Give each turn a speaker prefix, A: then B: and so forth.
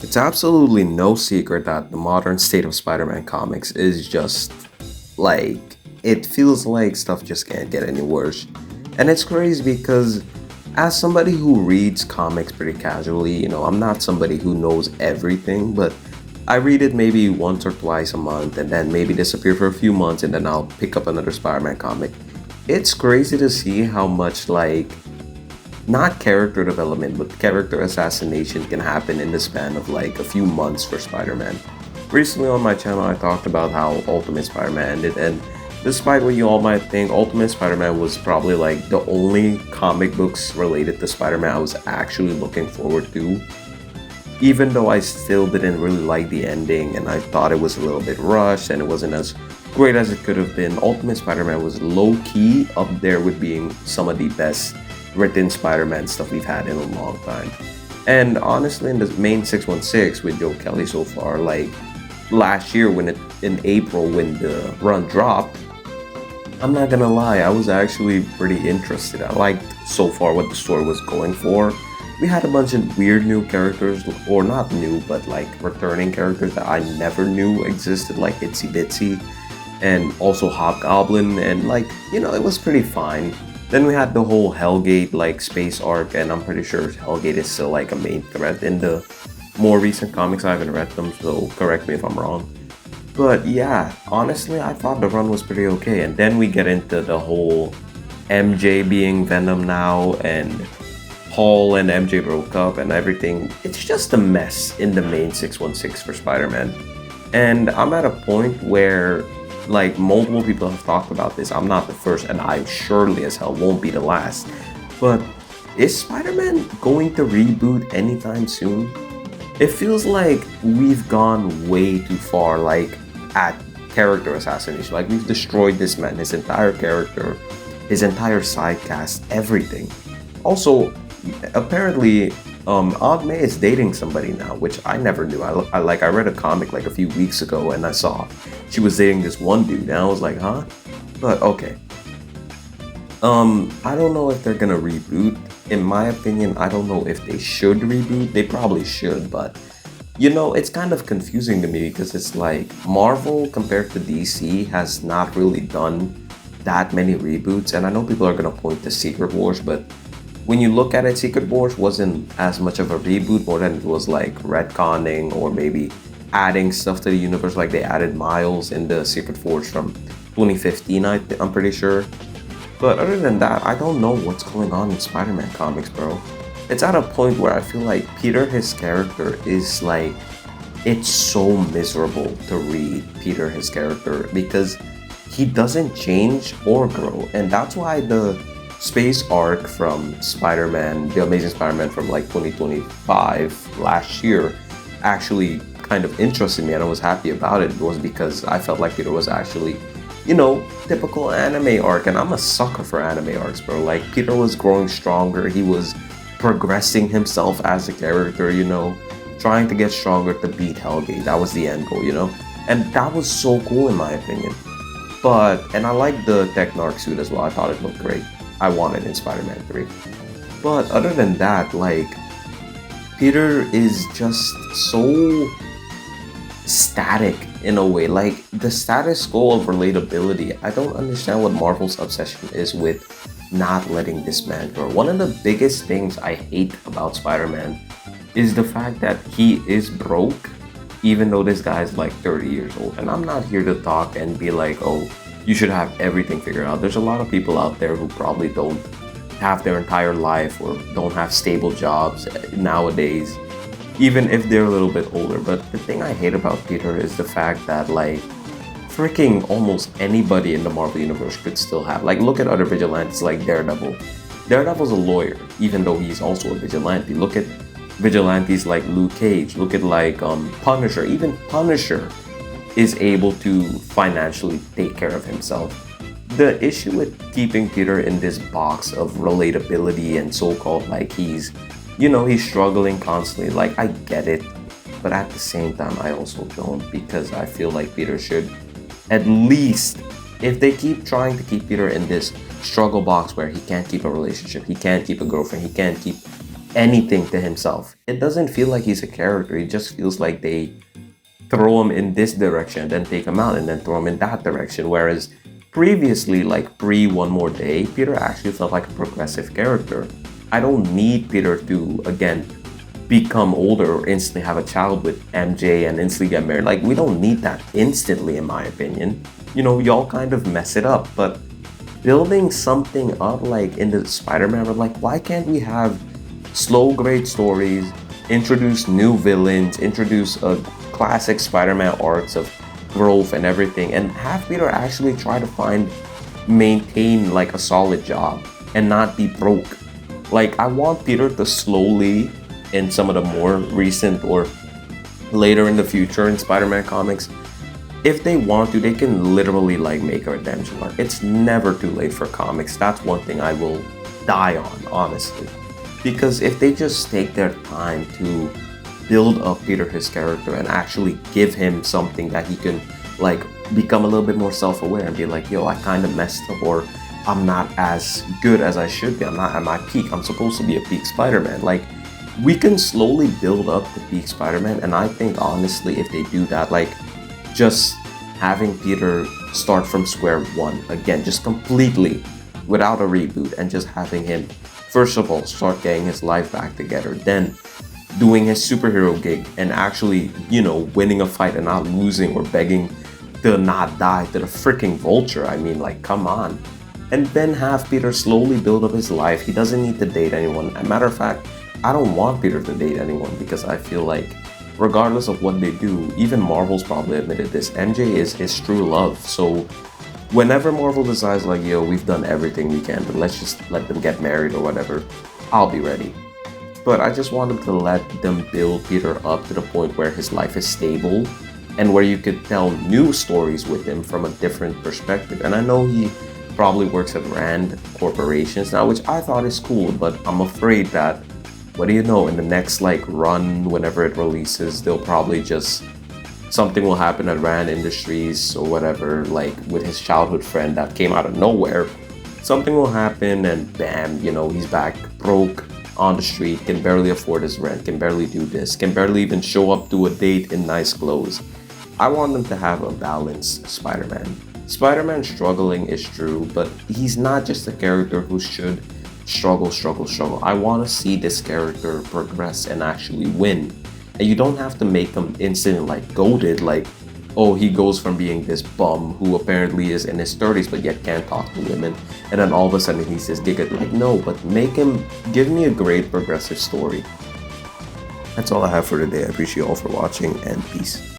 A: It's absolutely no secret that the modern state of Spider-Man comics is just like it feels like stuff just can't get any worse. And it's crazy because as somebody who reads comics pretty casually, I'm not somebody who knows everything, but I read it maybe once or twice a month and then maybe disappear for a few months and then I'll pick up another Spider-Man comic. It's crazy to see how much not character development, but character assassination can happen in the span of like a few months for Spider-Man. Recently on my channel, I talked about how Ultimate Spider-Man ended, and despite what you all might think, Ultimate Spider-Man was probably like the only comic books related to Spider-Man I was actually looking forward to. Even though I still didn't really like the ending and I thought it was a little bit rushed and it wasn't as great as it could have been, Ultimate Spider-Man was low-key up there with being some of the best written Spider-Man stuff we've had in a long time. And honestly, in the main 616 with Joe Kelly so far, like last year in April when the run dropped, I'm not gonna lie, I was actually pretty interested. I liked so far what the story was going for. We had a bunch of weird new characters, or not new, but like returning characters that I never knew existed, like Itsy Bitsy, and also Hobgoblin, and it was pretty fine. Then we had the whole Hellgate like space arc, and I'm pretty sure Hellgate is still like a main threat in the more recent comics. I haven't read them, so correct me if I'm wrong. But yeah, honestly, I thought the run was pretty okay. And then we get into the whole MJ being Venom now, and Paul and MJ broke up and everything. It's just a mess in the main 616 for Spider-Man. And I'm at a point where like multiple people have talked about this. I'm not the first, and I surely as hell won't be the last. But is Spider-Man going to reboot anytime soon? It feels like we've gone way too far, like at character assassination. Like we've destroyed this man, his entire character, his entire side cast, everything. Also, apparently, Aunt May is dating somebody now, which I never knew. I read a comic like a few weeks ago, and I saw she was dating this one dude, and I was like, huh? But okay. I don't know if they're gonna reboot. In my opinion, I don't know if they should reboot. They probably should, but it's kind of confusing to me because it's like Marvel compared to DC has not really done that many reboots, and I know people are gonna point to Secret Wars, but when you look at it, Secret Wars wasn't as much of a reboot, more than it was like retconning or maybe adding stuff to the universe. Like they added Miles in the Secret Wars from 2015, I'm pretty sure. But other than that, I don't know what's going on in Spider-Man comics, bro. It's at a point where I feel like Peter, his character, is like, it's so miserable to read Peter, his character, because he doesn't change or grow. And that's why the space arc from Spider-Man, the Amazing Spider-Man from like 2025 last year, actually kind of interested me and I was happy about it. Was because I felt like Peter was actually, typical anime arc, and I'm a sucker for anime arcs, bro. Like Peter was growing stronger, he was progressing himself as a character, trying to get stronger to beat Hellgate. That was the end goal, and that was so cool in my opinion. And I like the Technarch suit as well. I thought it looked great. I want it in Spider-Man 3. But other than that, like, Peter is just so static in a way. Like, the status quo of relatability, I don't understand what Marvel's obsession is with not letting this man grow. One of the biggest things I hate about Spider-Man is the fact that he is broke, even though this guy's like 30 years old. And I'm not here to talk and be like, oh, you should have everything figured out. There's a lot of people out there who probably don't have their entire life or don't have stable jobs nowadays, even if they're a little bit older. But the thing I hate about Peter is the fact that like freaking almost anybody in the Marvel universe could still have. Like look at other vigilantes like Daredevil. Daredevil's a lawyer, even though he's also a vigilante. Look at vigilantes like Luke Cage. Look at like Punisher. Even Punisher is able to financially take care of himself. The issue with keeping Peter in this box of relatability and so-called like he's struggling constantly, like I get it, but at the same time I also don't, because I feel like Peter should at least, if they keep trying to keep Peter in this struggle box where he can't keep a relationship, he can't keep a girlfriend, he can't keep anything to himself. It doesn't feel like he's a character. It just feels like they throw him in this direction, then take him out, and then throw him in that direction. Whereas previously, like pre One More Day, Peter actually felt like a progressive character. I don't need Peter to, again, become older or instantly have a child with MJ and instantly get married. Like, we don't need that instantly, in my opinion. Y'all kind of mess it up, but building something up like in the Spider-Man, we're like, why can't we have slow, great stories, introduce new villains, introduce a classic Spider-Man arcs of growth and everything, and have Peter actually try to maintain like a solid job and not be broke. Like, I want Peter to slowly, in some of the more recent or later in the future in Spider-Man comics, if they want to, they can literally like make a redemption arc. It's never too late for comics. That's one thing I will die on, honestly. Because if they just take their time to build up Peter, his character, and actually give him something that he can like become a little bit more self-aware and be like, yo, I kind of messed up, or I'm not as good as I should be. I'm not at my peak. I'm supposed to be a peak Spider-Man. Like, we can slowly build up the peak Spider-Man, and I think honestly, if they do that, like just having Peter start from square one again, just completely without a reboot, and just having him, first of all, start getting his life back together, then doing his superhero gig and actually, winning a fight and not losing or begging to not die to the freaking Vulture. I mean, like, come on. And then have Peter slowly build up his life. He doesn't need to date anyone. As a matter of fact, I don't want Peter to date anyone because I feel like regardless of what they do, even Marvel's probably admitted this, MJ is his true love. So whenever Marvel decides like, yo, we've done everything we can, but let's just let them get married or whatever, I'll be ready. But I just wanted to let them build Peter up to the point where his life is stable and where you could tell new stories with him from a different perspective. And I know he probably works at Rand Corporations now, which I thought is cool, but I'm afraid that, what do you know, in the next like run, whenever it releases, they'll probably just, something will happen at Rand Industries or whatever, like with his childhood friend that came out of nowhere. Something will happen and bam, he's back broke on the street, can barely afford his rent, can barely do this, can barely even show up to a date in nice clothes. I want them to have a balanced Spider-Man. Spider-Man struggling is true, but he's not just a character who should struggle. I want to see this character progress and actually win. And you don't have to make him instantly like goated, like, oh, he goes from being this bum who apparently is in his 30s but yet can't talk to women, and then all of a sudden he's this giga. Like, no, but give me a great progressive story. That's all I have for today. I appreciate you all for watching, and peace.